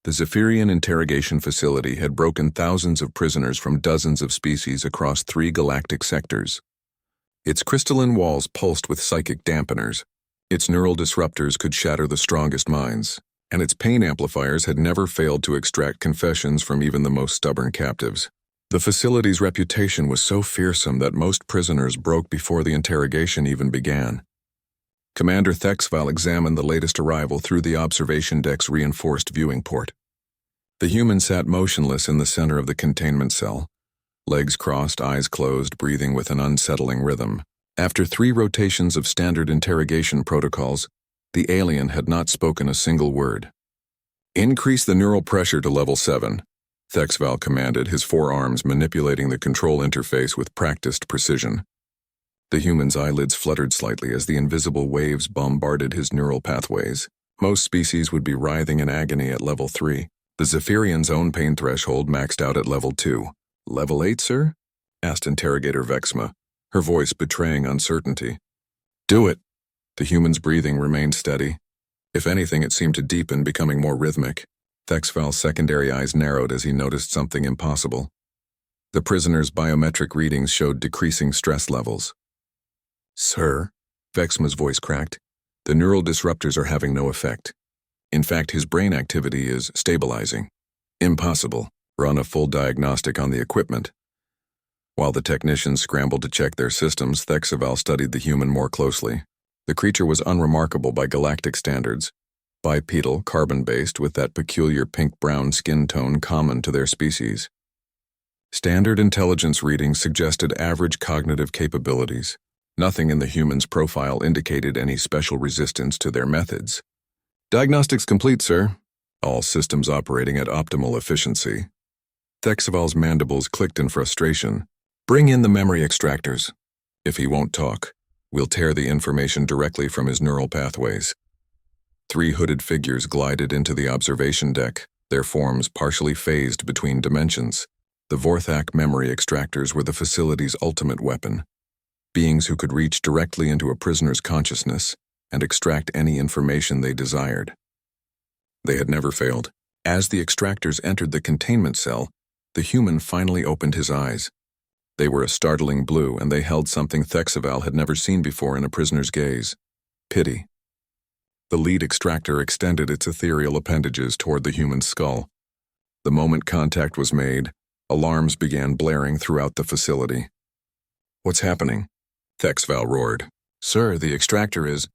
The Zephyrian interrogation facility had broken thousands of prisoners from dozens of species across 3 galactic sectors. Its crystalline walls pulsed with psychic dampeners. Its neural disruptors could shatter the strongest minds, and its pain amplifiers had never failed to extract confessions from even the most stubborn captives. The facility's reputation was so fearsome that most prisoners broke before the interrogation even began. Commander Thexval examined the latest arrival through the observation deck's reinforced viewing port. The human sat motionless in the center of the containment cell, legs crossed, eyes closed, breathing with an unsettling rhythm. After 3 rotations of standard interrogation protocols, the alien had not spoken a single word. "Increase the neural pressure to level 7, Thexval commanded, his forearms manipulating the control interface with practiced precision. The human's eyelids fluttered slightly as the invisible waves bombarded his neural pathways. Most species would be writhing in agony at level 3. The Zephyrian's own pain threshold maxed out at level 2. "Level 8, sir?" asked Interrogator Vexma, her voice betraying uncertainty. "Do it." The human's breathing remained steady. If anything, it seemed to deepen, becoming more rhythmic. Thexval's secondary eyes narrowed as he noticed something impossible. The prisoner's biometric readings showed decreasing stress levels. "Sir," Vexma's voice cracked, "the neural disruptors are having no effect. In fact, his brain activity is stabilizing." "Impossible. Run a full diagnostic on the equipment." While the technicians scrambled to check their systems, Thexval studied the human more closely. The creature was unremarkable by galactic standards, bipedal, carbon-based, with that peculiar pink-brown skin tone common to their species. Standard intelligence readings suggested average cognitive capabilities. Nothing in the human's profile indicated any special resistance to their methods. "Diagnostics complete, sir. All systems operating at optimal efficiency." Thexval's mandibles clicked in frustration. "Bring in the memory extractors. If he won't talk, we'll tear the information directly from his neural pathways." 3 hooded figures glided into the observation deck, their forms partially phased between dimensions. The Vorthak memory extractors were the facility's ultimate weapon. Beings who could reach directly into a prisoner's consciousness and extract any information they desired. They had never failed. As the extractors entered the containment cell, the human finally opened his eyes. They were a startling blue, and they held something Thexval had never seen before in a prisoner's gaze: pity. The lead extractor extended its ethereal appendages toward the human's skull. The moment contact was made, alarms began blaring throughout the facility. "What's happening?" Thexval roared. "Sir, the extractor is...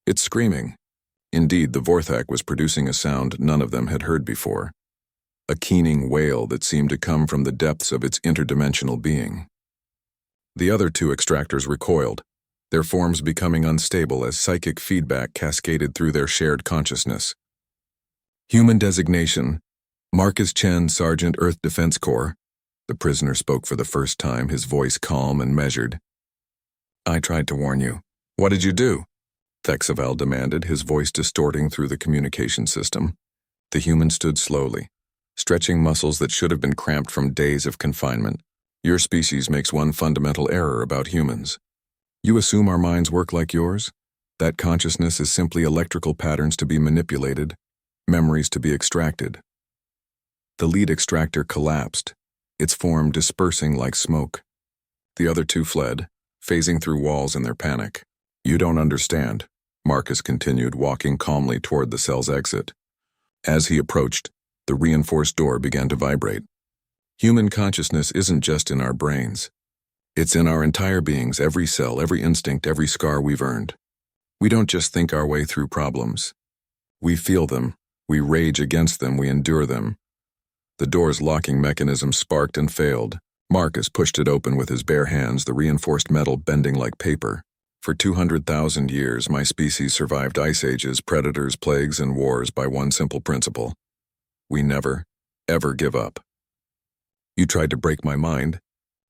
it's screaming." Indeed, the Vorthak was producing a sound none of them had heard before. A keening wail that seemed to come from the depths of its interdimensional being. The other 2 extractors recoiled, their forms becoming unstable as psychic feedback cascaded through their shared consciousness. "Human designation, Marcus Chen, Sergeant, Earth Defense Corps." The prisoner spoke for the first time, his voice calm and measured. "I tried to warn you." "What did you do?" Thexval demanded, his voice distorting through the communication system. The human stood slowly, stretching muscles that should have been cramped from days of confinement. "Your species makes one fundamental error about humans. You assume our minds work like yours? That consciousness is simply electrical patterns to be manipulated, memories to be extracted." The lead extractor collapsed, its form dispersing like smoke. The other 2 fled, phasing through walls in their panic. "You don't understand," Marcus continued, walking calmly toward the cell's exit. As he approached, the reinforced door began to vibrate. "Human consciousness isn't just in our brains. It's in our entire beings, every cell, every instinct, every scar we've earned. We don't just think our way through problems. We feel them, we rage against them, we endure them." The door's locking mechanism sparked and failed. Marcus pushed it open with his bare hands, the reinforced metal bending like paper. "For 200,000 years, my species survived ice ages, predators, plagues, and wars by one simple principle. We never, ever give up. You tried to break my mind,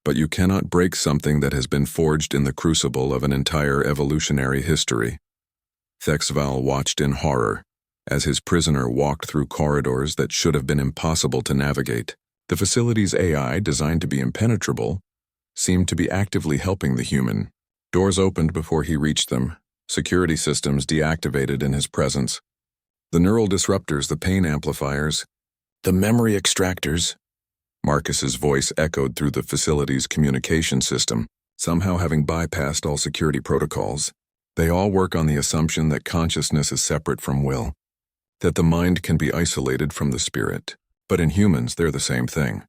but you cannot break something that has been forged in the crucible of an entire evolutionary history." Thexval watched in horror as his prisoner walked through corridors that should have been impossible to navigate. The facility's AI, designed to be impenetrable, seemed to be actively helping the human. Doors opened before he reached them, security systems deactivated in his presence. The neural disruptors, the pain amplifiers, The memory extractors. Marcus's voice echoed through the facility's communication system, somehow having bypassed all security protocols. They all work on the assumption that consciousness is separate from will, that the mind can be isolated from the spirit. But in humans, they're the same thing.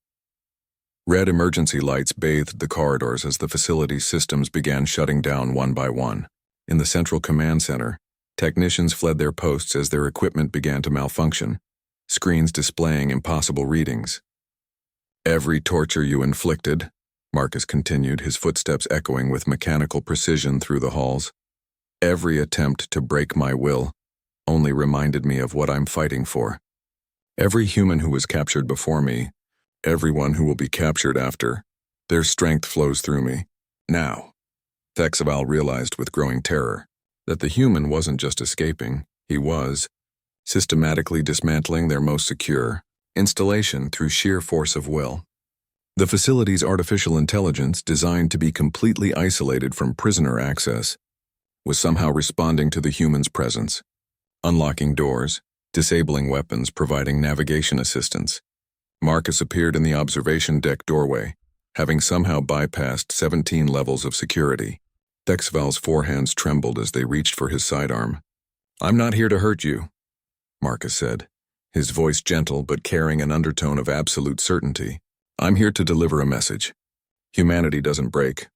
Red emergency lights bathed the corridors as the facility's systems began shutting down one by one. In the central command center, technicians fled their posts as their equipment began to malfunction, screens displaying impossible readings. Every torture you inflicted, Marcus continued, his footsteps echoing with mechanical precision through the halls, every attempt to break my will only reminded me of what I'm fighting for. Every human who was captured before me, everyone who will be captured after, their strength flows through me. Now, HFY realized with growing terror that the human wasn't just escaping, he was systematically dismantling their most secure installation through sheer force of will. The facility's artificial intelligence, designed to be completely isolated from prisoner access, was somehow responding to the human's presence, unlocking doors, disabling weapons, providing navigation assistance. Marcus appeared in the observation deck doorway, having somehow bypassed 17 levels of security. HFY's forehands trembled as they reached for his sidearm. "I'm not here to hurt you," Marcus said, his voice gentle but carrying an undertone of absolute certainty. "I'm here to deliver a message. Humanity doesn't break.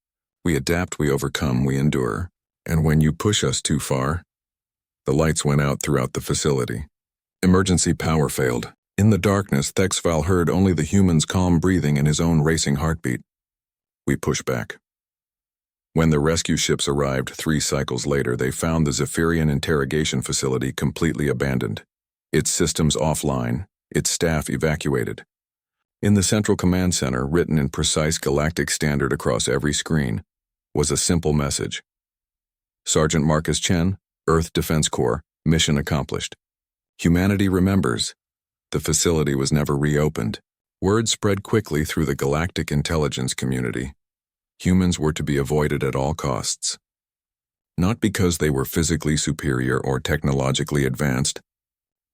We adapt, we overcome, we endure. And when you push us too far..." The lights went out throughout the facility. Emergency power failed. In the darkness, HFY heard only the human's calm breathing and his own racing heartbeat. We pushed back. When the rescue ships arrived 3 cycles later, they found the Zephyrian interrogation facility completely abandoned, its systems offline, its staff evacuated. In the central command center, written in precise galactic standard across every screen, was a simple message. Sergeant Marcus Chen, Earth Defense Corps, mission accomplished. Humanity remembers. The facility was never reopened. Word spread quickly through the galactic intelligence community. Humans were to be avoided at all costs. Not because they were physically superior or technologically advanced,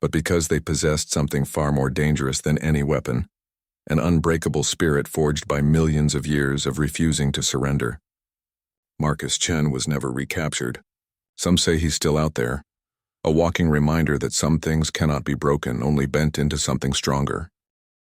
but because they possessed something far more dangerous than any weapon, an unbreakable spirit forged by millions of years of refusing to surrender. Marcus Chen was never recaptured. Some say he's still out there, a walking reminder that some things cannot be broken, only bent into something stronger.